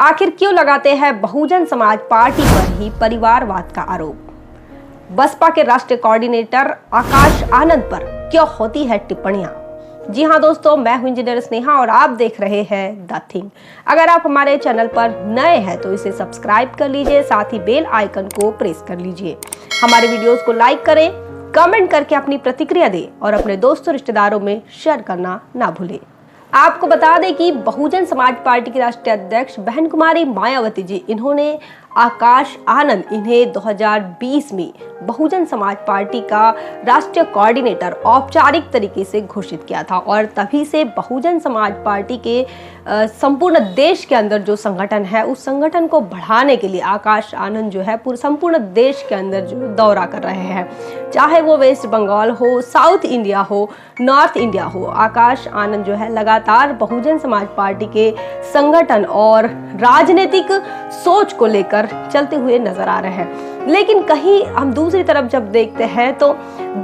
आखिर क्यों लगाते हैं बहुजन समाज पार्टी पर ही परिवारवाद का आरोप? बसपा के राष्ट्रीय कोऑर्डिनेटर आकाश आनंद पर क्यों होती है टिप्पणियां? जी हाँ दोस्तों, मैं हूं इंजीनियर स्नेहा और आप देख रहे हैं द थिंग। अगर आप हमारे चैनल पर नए हैं तो इसे सब्सक्राइब कर लीजिए, साथ ही बेल आइकन को प्रेस कर लीजिए। हमारे वीडियोस को लाइक करें, कमेंट करके अपनी प्रतिक्रिया दें और अपने दोस्तों रिश्तेदारों में शेयर करना ना भूलें। आपको बता दें कि बहुजन समाज पार्टी की राष्ट्रीय अध्यक्ष बहन कुमारी मायावती जी, इन्होंने आकाश आनंद इन्हें 2020 में बहुजन समाज पार्टी का राष्ट्रीय कोऑर्डिनेटर औपचारिक तरीके से घोषित किया था और तभी से बहुजन समाज पार्टी के संपूर्ण देश के अंदर जो संगठन है उस संगठन को बढ़ाने के लिए आकाश आनंद जो है पूरे संपूर्ण देश के अंदर जो दौरा कर रहे हैं, चाहे वो वेस्ट बंगाल हो, साउथ इंडिया हो, नॉर्थ इंडिया हो। आकाश आनंद जो है लगातार बहुजन समाज पार्टी के संगठन और राजनीतिक सोच को लेकर चलते हुए नजर आ रहे हैं। लेकिन कहीं हम दूसरी तरफ जब देखते हैं तो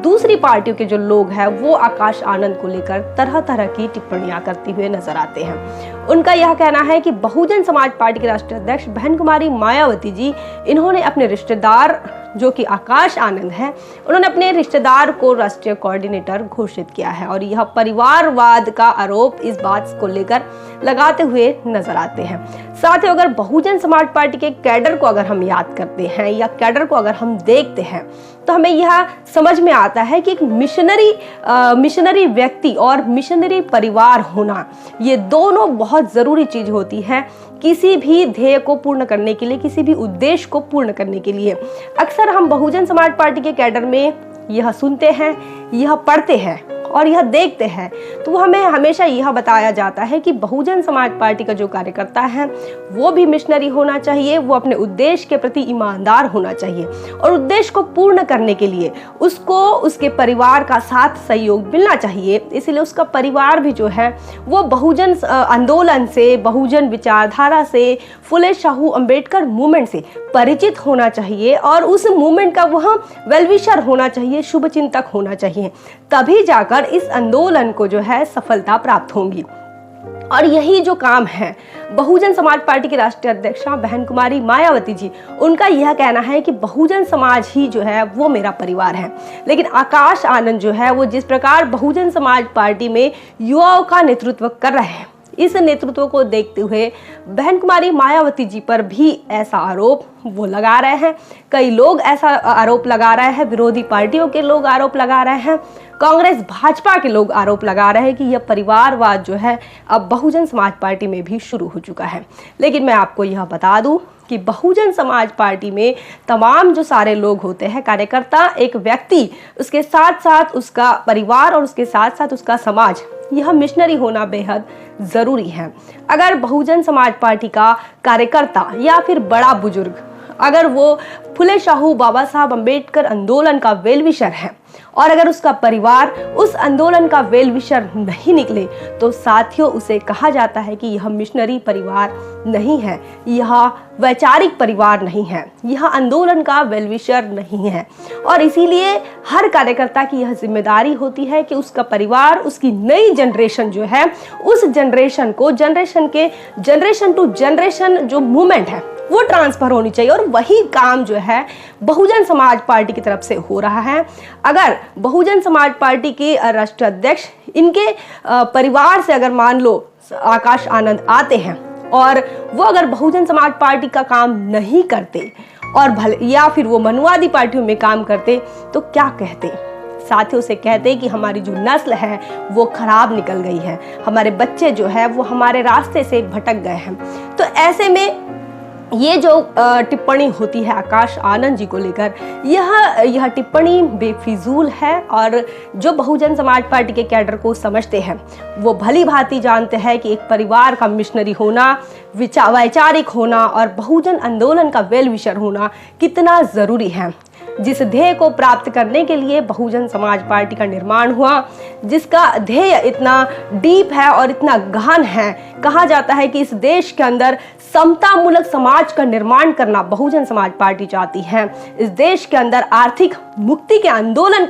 दूसरी पार्टियों के जो लोग हैं वो आकाश आनंद को लेकर तरह तरह की टिप्पणियां करते हुए नजर आते हैं। उनका यह कहना है कि बहुजन समाज पार्टी के राष्ट्रीय अध्यक्ष बहन कुमारी मायावती जी, इन्होंने अपने रिश्तेदार जो कि आकाश आनंद है, उन्होंने अपने रिश्तेदार को राष्ट्रीय कोऑर्डिनेटर घोषित किया है और यह परिवारवाद का आरोप इस बात को लेकर लगाते हुए नजर आते हैं। साथ ही अगर बहुजन समाज पार्टी के कैडर को अगर हम याद करते हैं या कैडर को अगर हम देखते हैं तो हमें यह समझ में आता है कि एक मिशनरी व्यक्ति और मिशनरी परिवार होना, ये दोनों बहुत जरूरी चीज होती है किसी भी ध्येय को पूर्ण करने के लिए, किसी भी उद्देश्य को पूर्ण करने के लिए। अक्सर हम बहुजन समाज पार्टी के कैडर में यह सुनते हैं, यह पढ़ते हैं और यह देखते हैं तो हमें हमेशा यह बताया जाता है कि बहुजन समाज पार्टी का जो कार्यकर्ता है वो भी मिशनरी होना चाहिए, वो अपने उद्देश्य के प्रति ईमानदार होना चाहिए और उद्देश्य को पूर्ण करने के लिए उसको उसके परिवार का साथ सहयोग मिलना चाहिए। इसलिए उसका परिवार भी जो है वो बहुजन आंदोलन से, बहुजन विचारधारा से, फुले शाहू अंबेडकर मूवमेंट से परिचित होना चाहिए और उस मूवमेंट का वह वेलविशर होना चाहिए, शुभचिंतक होना चाहिए। तभी जाकर इस आंदोलन को जो है सफलता प्राप्त होगी। और यही जो काम है बहुजन समाज पार्टी की राष्ट्रीय अध्यक्षा बहन कुमारी मायावती जी, उनका यह कहना है कि बहुजन समाज ही जो है वो मेरा परिवार है। लेकिन आकाश आनंद जो है वो जिस प्रकार बहुजन समाज पार्टी में युवाओं का नेतृत्व कर रहे हैं, इस नेतृत्व को देखते हुए बहन कुमारी मायावती जी पर भी ऐसा आरोप वो लगा रहे हैं। कई लोग ऐसा आरोप लगा रहे हैं, विरोधी पार्टियों के लोग आरोप लगा रहे हैं, कांग्रेस भाजपा के लोग आरोप लगा रहे हैं कि यह परिवारवाद जो है अब बहुजन समाज पार्टी में भी शुरू हो चुका है। लेकिन मैं आपको यह बता दूं कि बहुजन समाज पार्टी में तमाम जो सारे लोग होते हैं, कार्यकर्ता, एक व्यक्ति, उसके साथ साथ उसका परिवार और उसके साथ साथ उसका समाज, यह मिशनरी होना बेहद जरूरी है। अगर बहुजन समाज पार्टी का कार्यकर्ता या फिर बड़ा बुजुर्ग, अगर वो फुले शाहू बाबा साहब अंबेडकर आंदोलन का वेलविशर है और अगर उसका परिवार उस आंदोलन का वेलविशर नहीं निकले तो साथियों उसे कहा जाता है कि यह मिशनरी परिवार नहीं है, यह वैचारिक परिवार नहीं है, यह आंदोलन का वेलविशर नहीं है। और इसीलिए हर कार्यकर्ता की यह जिम्मेदारी होती है कि उसका परिवार, उसकी नई जनरेशन जो है, उस जनरेशन को जनरेशन टू जनरेशन जो मूवमेंट है वो ट्रांसफर होनी चाहिए और वही काम जो है बहुजन समाज पार्टी की तरफ से हो रहा है। अगर बहुजन समाज पार्टी के राष्ट्रीय अध्यक्ष, इनके परिवार से अगर मान लो आकाश आनंद आते हैं और वो अगर बहुजन समाज पार्टी का काम नहीं करते और भले या फिर वो मनुवादी पार्टियों में काम करते तो क्या कहते? साथियों से कहते कि हमारी जो नस्ल है वो खराब निकल गई है, हमारे बच्चे जो है वो हमारे रास्ते से भटक गए हैं। तो ऐसे में ये जो टिप्पणी होती है आकाश आनंद जी को लेकर, यह टिप्पणी बेफिजूल है और जो बहुजन समाज पार्टी के कैडर को समझते हैं वो भली भांति जानते हैं कि एक परिवार का मिशनरी होना, वैचारिक होना और बहुजन आंदोलन का वेलविशर होना कितना जरूरी है। जिस ध्येय को प्राप्त करने के लिए बहुजन समाज पार्टी का निर्माण हुआ, जिसका ध्येय इतना डीप है और इतना गहन है, कहा जाता है कि इस देश के अंदर समतामूलक समाज का निर्माण करना बहुजन समाज पार्टी चाहती है। इस देश के अंदर आर्थिक मुक्ति के आंदोलन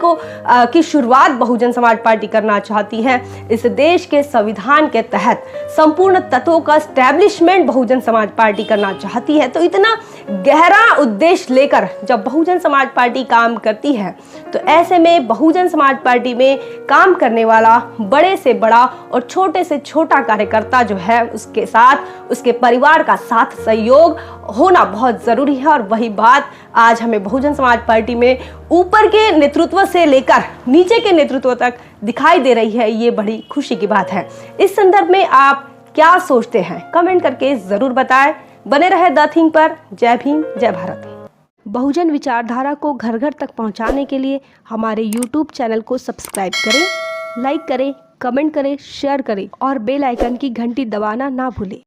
की शुरुआत बहुजन समाज पार्टी करना चाहती है। इस देश के संविधान के तहत संपूर्ण तत्वों का एस्टैब्लिशमेंट बहुजन समाज पार्टी करना चाहती है। तो इतना गहरा उद्देश्य लेकर जब बहुजन समाज पार्टी काम करती है, तो ऐसे में बहुजन समाज पार्टी में काम करने वाला बड़े से बड़ा और छोटे से छोटा कार्यकर्ता जो है, उसके साथ उसके परिवार का साथ सहयोग होना बहुत जरूरी है। और वही बात आज हमें बहुजन समाज पार्टी में ऊपर के नेतृत्व से लेकर नीचे के नेतृत्व तक दिखाई दे रही है। ये बड़ी खुशी की बात है। इस संदर्भ में आप क्या सोचते हैं, कमेंट करके जरूर बताएं। बने रहे द थिंग पर। जय भीम, जय भारत। बहुजन विचारधारा को घर घर तक पहुंचाने के लिए हमारे YouTube चैनल को सब्सक्राइब करें, लाइक करें, कमेंट करें, शेयर करें और बेल आइकन की घंटी दबाना ना भूलें।